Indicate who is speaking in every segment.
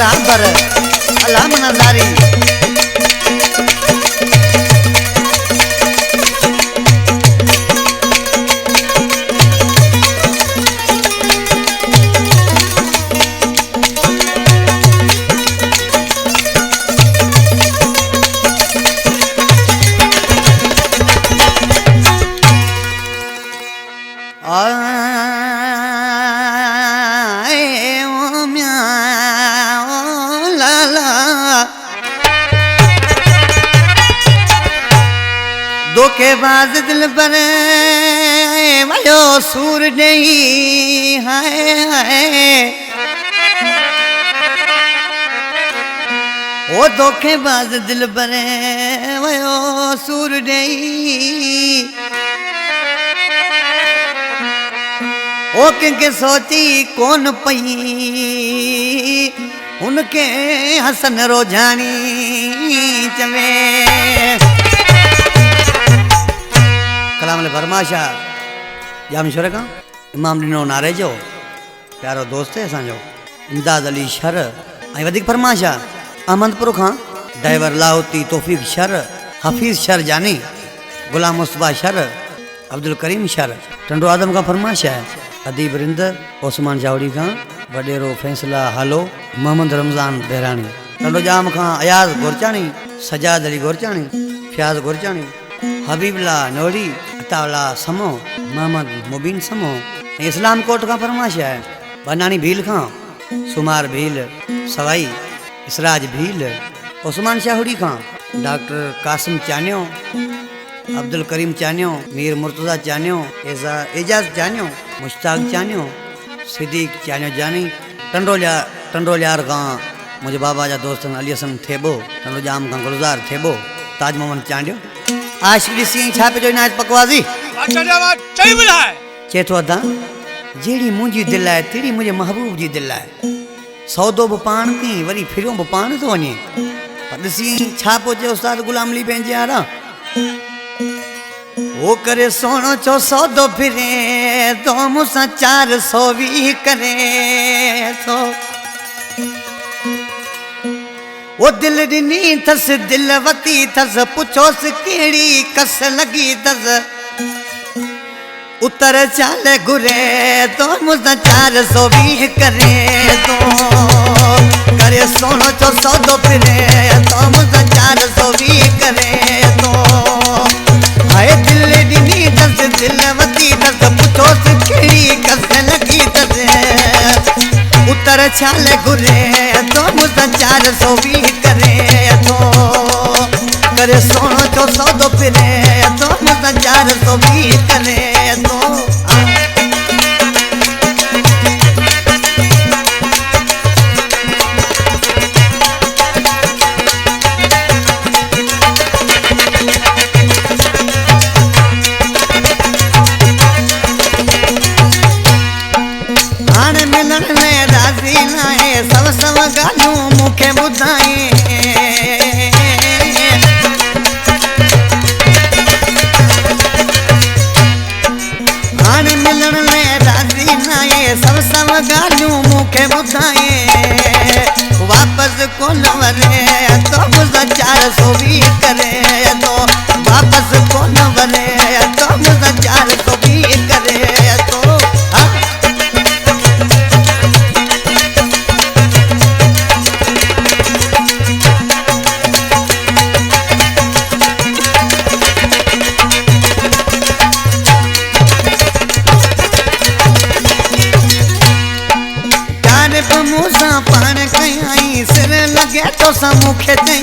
Speaker 1: बराबर अलम नजारी धोखेबाज दिल पर वयो सूर नहीं है ओ धोखेबाज दिल पर वयो सूर नहीं ओ के सोची कौन पई उनके हसन रोजानी चवे कलाम फरमाशा जाम शर का इमाम दिनो नारे जो प्यारो दोस्त है असांजो इमदाद अली शर ऐं वधीक फरमाशा अहमदपुर खां ड्राइवर लाहौती तौफीक शर हफीज़ शर जानी गुलाम मुस्तफा शर अब्दुल करीम शर टंडो आदम का फरमाशा है अदीब रिंद ओस्मान चावड़ी खां वडेरो फैसला हालो मोहम्मद रमज़ान बहरानी टंडो जाम खां अयाज गोरचानी सजाद अली गोरचानी फ्याज गोरचानी हबीबला नोड़ी अतावला समो मोहम्मद मुबीन समो इस्लाम कोट का फरमाशा है बनानी भील खां सुमार भील सवाई इसराज भील उस्मान शाहुड़ी खां डॉक्टर कासिम चानियो अब्दुल करीम चानियो मीर मुर्तज़ा चानियो एजाज चानियो मुश्ताक चानियो सिद्दीक चानियो जानी टंडोलियार खां मुझे बाबा जा दोस्तन अली हसन थेबो टंडो जाम खां गुलजार थेबो ताज मोहम्मद चांडियो आशिकी सी छापे जो नाच पकवाजी
Speaker 2: चई बुलाए
Speaker 1: चेतो अदा जेड़ी मुंजी दिल है तेरी मुझे महबूब जी दिल है सौदो ब पान की वरी फिरो ब पान तो वने पर सी छापो जे उस्ताद गुलाम अली पेंजे आरा वो करे सोनो चो सौदो फिरे तो मुसा 420 करे तो वो दिल दिनी थस दिल वती थस पुछोस केड़ी कस लगी थस उतर चाले घुरे तो मुझा 420 करे तो करे सोनो चो सौदो फिरे तो मुझा 420 करे तो हाय दिल दिनी थस दिल वती थस पुछोस केड़ी कस लगी थस उतर चाले घुरे तो मुझा 420 करे तो करे सोनो चो सौदो फिरे तो मुझा 420 करे तो सब गालूं मुखे बुधाए हाण मिलन में राजी नाए सब गालूं मुखे बुधाए वापस कोन वरे तो मुझा 420 करे तो वापस कोन वरे तो मुझा 420 करे तो मूसा पान कई सिर लगे तो समुखे चई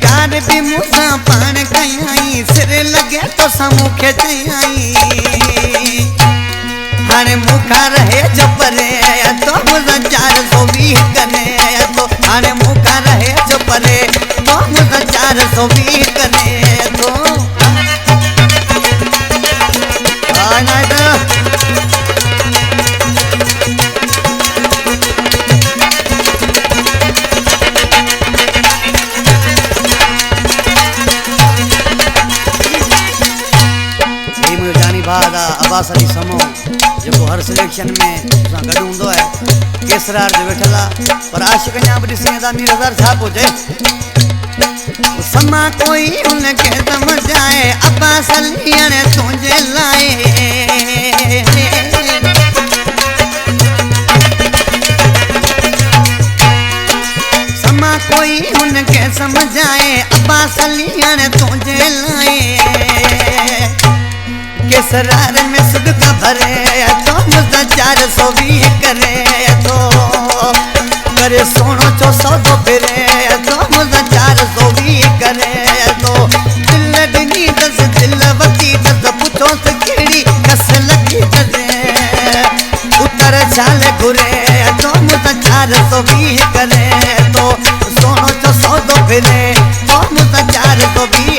Speaker 1: कार भी मूसा पान कई सिर लगे तो समुखे चई हाणे मुखा रहे जपरे तो मुझा 420 करे तो हाणे मुखा रहे जपरे तो मुझा 420 करे तो अब्बास अली समो जो हर सिलेक्शन में असां गॾु हूंदो आहे केसरार जो वेठल आहे पर आशिक अञा बि ॾिसी वेंदा मीर हज़ार छा पियो चए समा कोई उनखे समझाए अब्बास अली हाणे तुंहिंजे लाइ समा कोई उनखे समझाए अब्बास अली हाणे तुंहिंजे लाइ केसरार में सदका भरे तो मुझा 420 करे तो करे सोनो चो सौदो फिरे तो मुझा 420 करे तो दिल ॾिनी दस दिल वती दस पुछो त कहिड़ी कस लगी दे उतर चाल घुरे तो मुझा 420 करे तो सोनो चो सौदो फिरे तो मुझा 420